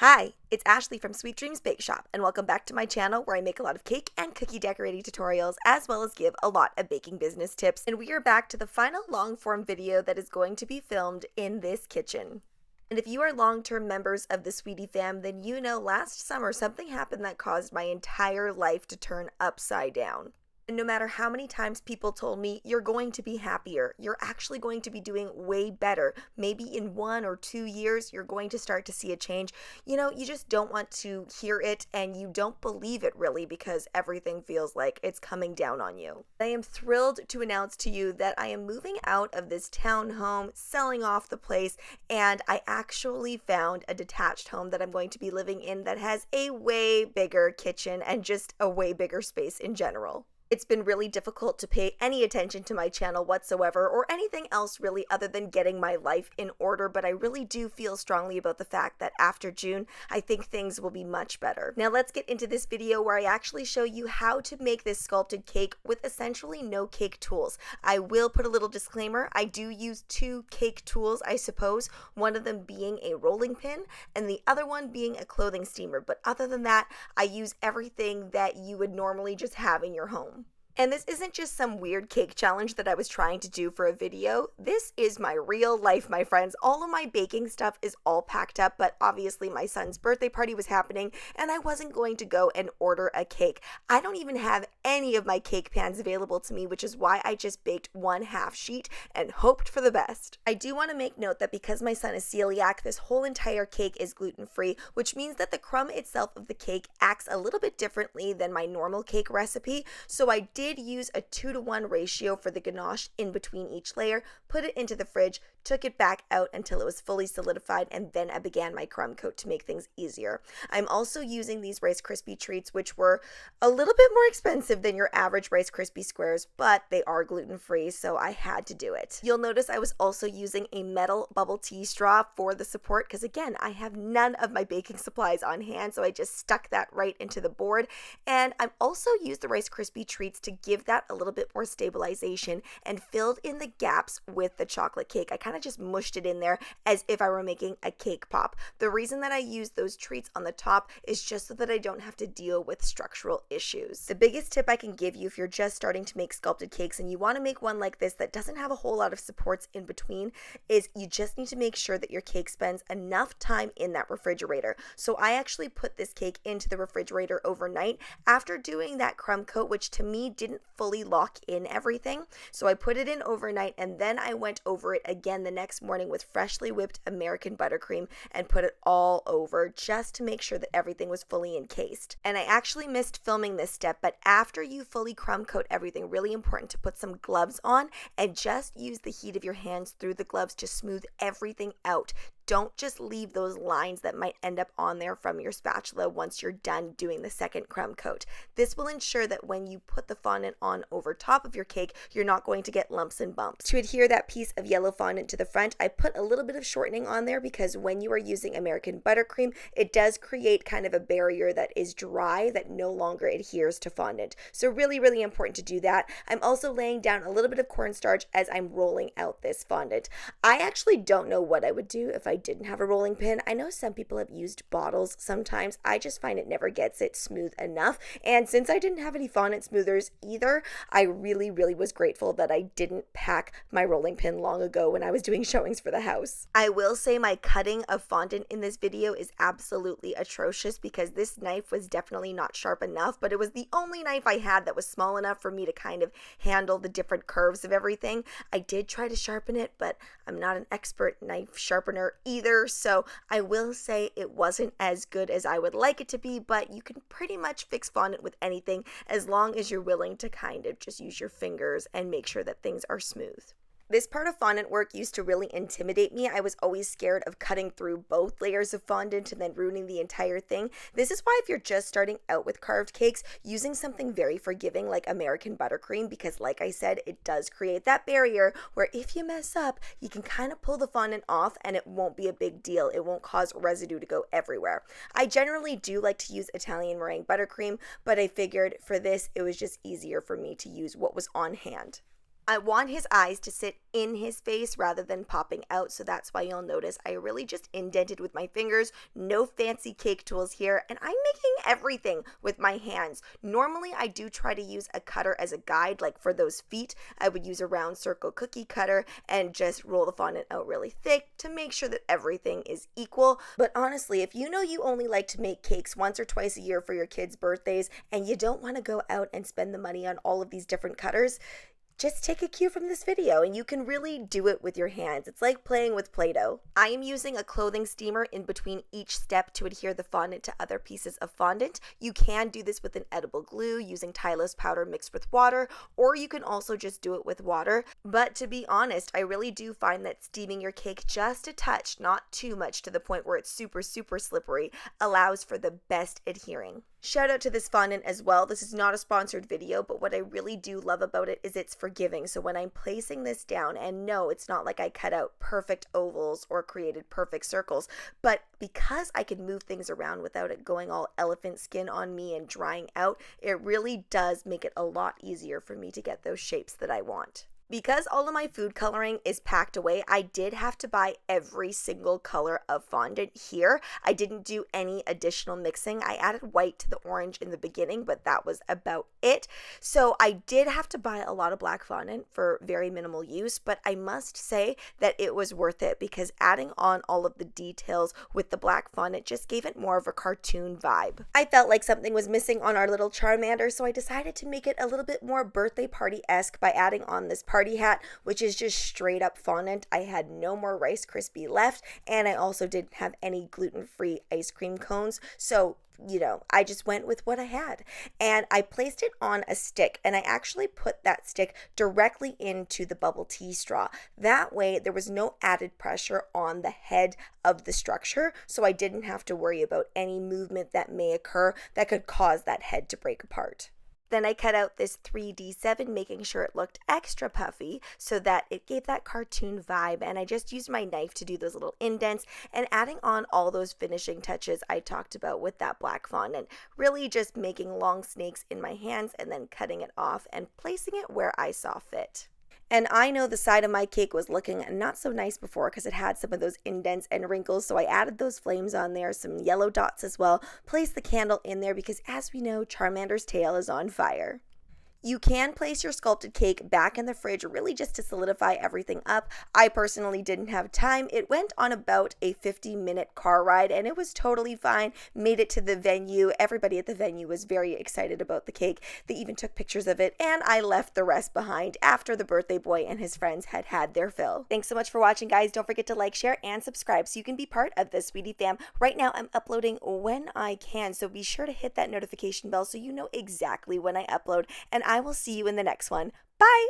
Hi, it's Ashley from Sweet Dreams Bake Shop, and welcome back to my channel where I make a lot of cake and cookie decorating tutorials, as well as give a lot of baking business tips. And we are back to the final long-form video that is going to be filmed in this kitchen. And if you are long-term members of the Sweetie fam, then you know last summer something happened that caused my entire life to turn upside down. And no matter how many times people told me, you're going to be happier, you're actually going to be doing way better, maybe in 1 or 2 years, you're going to start to see a change, you just don't want to hear it and you don't believe it really because everything feels like it's coming down on you. I am thrilled to announce to you that I am moving out of this townhome, selling off the place, and I actually found a detached home that I'm going to be living in that has a way bigger kitchen and just a way bigger space in general. It's been really difficult to pay any attention to my channel whatsoever or anything else really other than getting my life in order, but I really do feel strongly about the fact that after June, I think things will be much better. Now let's get into this video where I actually show you how to make this sculpted cake with essentially no cake tools. I will put a little disclaimer, I do use 2 cake tools, I suppose, one of them being a rolling pin and the other one being a clothing steamer, but other than that, I use everything that you would normally just have in your home. And this isn't just some weird cake challenge that I was trying to do for a video. This is my real life, my friends. All of my baking stuff is all packed up, but obviously my son's birthday party was happening and I wasn't going to go and order a cake. I don't even have any of my cake pans available to me, which is why I just baked 1/2 sheet and hoped for the best. I do want to make note that because my son is celiac, this whole entire cake is gluten-free, which means that the crumb itself of the cake acts a little bit differently than my normal cake recipe. So I did use a 2-to-1 ratio for the ganache in between each layer, put it into the fridge, took it back out until it was fully solidified, and then I began my crumb coat to make things easier. I'm also using these Rice Krispie treats, which were a little bit more expensive than your average Rice Krispie squares, but they are gluten-free, so I had to do it. You'll notice I was also using a metal bubble tea straw for the support, because again, I have none of my baking supplies on hand, so I just stuck that right into the board, and I've also used the Rice Krispie treats to give that a little bit more stabilization and filled in the gaps with the chocolate cake. I kind of just mushed it in there as if I were making a cake pop. The reason that I use those treats on the top is just so that I don't have to deal with structural issues. The biggest tip I can give you if you're just starting to make sculpted cakes and you want to make one like this that doesn't have a whole lot of supports in between is you just need to make sure that your cake spends enough time in that refrigerator. So I actually put this cake into the refrigerator overnight after doing that crumb coat, which to me didn't fully lock in everything. So I put it in overnight and then I went over it again the next morning with freshly whipped American buttercream and put it all over just to make sure that everything was fully encased. And I actually missed filming this step, but after you fully crumb coat everything, really important to put some gloves on and just use the heat of your hands through the gloves to smooth everything out. Don't just leave those lines that might end up on there from your spatula once you're done doing the second crumb coat. This will ensure that when you put the fondant on over top of your cake, you're not going to get lumps and bumps. To adhere that piece of yellow fondant to the front, I put a little bit of shortening on there because when you are using American buttercream, it does create kind of a barrier that is dry that no longer adheres to fondant. So really, really important to do that. I'm also laying down a little bit of cornstarch as I'm rolling out this fondant. I actually don't know what I would do if I didn't have a rolling pin. I know some people have used bottles sometimes. I just find it never gets it smooth enough. And since I didn't have any fondant smoothers either, I really, really was grateful that I didn't pack my rolling pin long ago when I was doing showings for the house. I will say my cutting of fondant in this video is absolutely atrocious because this knife was definitely not sharp enough, but it was the only knife I had that was small enough for me to kind of handle the different curves of everything. I did try to sharpen it, but I'm not an expert knife sharpener either, so I will say it wasn't as good as I would like it to be, but you can pretty much fix fondant with anything as long as you're willing to kind of just use your fingers and make sure that things are smooth. This part of fondant work used to really intimidate me. I was always scared of cutting through both layers of fondant and then ruining the entire thing. This is why if you're just starting out with carved cakes, using something very forgiving like American buttercream, because like I said, it does create that barrier where if you mess up, you can kind of pull the fondant off and it won't be a big deal. It won't cause residue to go everywhere. I generally do like to use Italian meringue buttercream, but I figured for this, it was just easier for me to use what was on hand. I want his eyes to sit in his face rather than popping out, so that's why you'll notice I really just indented with my fingers, no fancy cake tools here, and I'm making everything with my hands. Normally, I do try to use a cutter as a guide, like for those feet, I would use a round circle cookie cutter and just roll the fondant out really thick to make sure that everything is equal. But honestly, if you know you only like to make cakes once or twice a year for your kids' birthdays and you don't want to go out and spend the money on all of these different cutters, just take a cue from this video and you can really do it with your hands. It's like playing with Play-Doh. I am using a clothing steamer in between each step to adhere the fondant to other pieces of fondant. You can do this with an edible glue using Tylose powder mixed with water, or you can also just do it with water. But to be honest, I really do find that steaming your cake just a touch, not too much to the point where it's super slippery, allows for the best adhering. Shout out to this fondant as well. This is not a sponsored video, but what I really do love about it is it's forgiving. So when I'm placing this down, and no, it's not like I cut out perfect ovals or created perfect circles, but because I can move things around without it going all elephant skin on me and drying out, it really does make it a lot easier for me to get those shapes that I want. Because all of my food coloring is packed away, I did have to buy every single color of fondant here. I didn't do any additional mixing. I added white to the orange in the beginning, but that was about it. So I did have to buy a lot of black fondant for very minimal use, but I must say that it was worth it because adding on all of the details with the black fondant just gave it more of a cartoon vibe. I felt like something was missing on our little Charmander, so I decided to make it a little bit more birthday party-esque by adding on this party hat, which is just straight up fondant. I had no more Rice Krispie left, and I also didn't have any gluten-free ice cream cones, so I just went with what I had. And I placed it on a stick, and I actually put that stick directly into the bubble tea straw. That way, there was no added pressure on the head of the structure, so I didn't have to worry about any movement that may occur that could cause that head to break apart. Then I cut out this 3D7, making sure it looked extra puffy so that it gave that cartoon vibe, and I just used my knife to do those little indents and adding on all those finishing touches I talked about with that black fondant, really just making long snakes in my hands and then cutting it off and placing it where I saw fit. And I know the side of my cake was looking not so nice before because it had some of those indents and wrinkles, so I added those flames on there, some yellow dots as well, placed the candle in there because as we know, Charmander's tail is on fire. You can place your sculpted cake back in the fridge really just to solidify everything up. I personally didn't have time. It went on about a 50-minute car ride and it was totally fine. Made it to the venue. Everybody at the venue was very excited about the cake. They even took pictures of it, and I left the rest behind after the birthday boy and his friends had had their fill. Thanks so much for watching, guys. Don't forget to like, share, and subscribe so you can be part of the Sweetie fam. Right now, I'm uploading when I can, so be sure to hit that notification bell so you know exactly when I upload, and I will see you in the next one. Bye!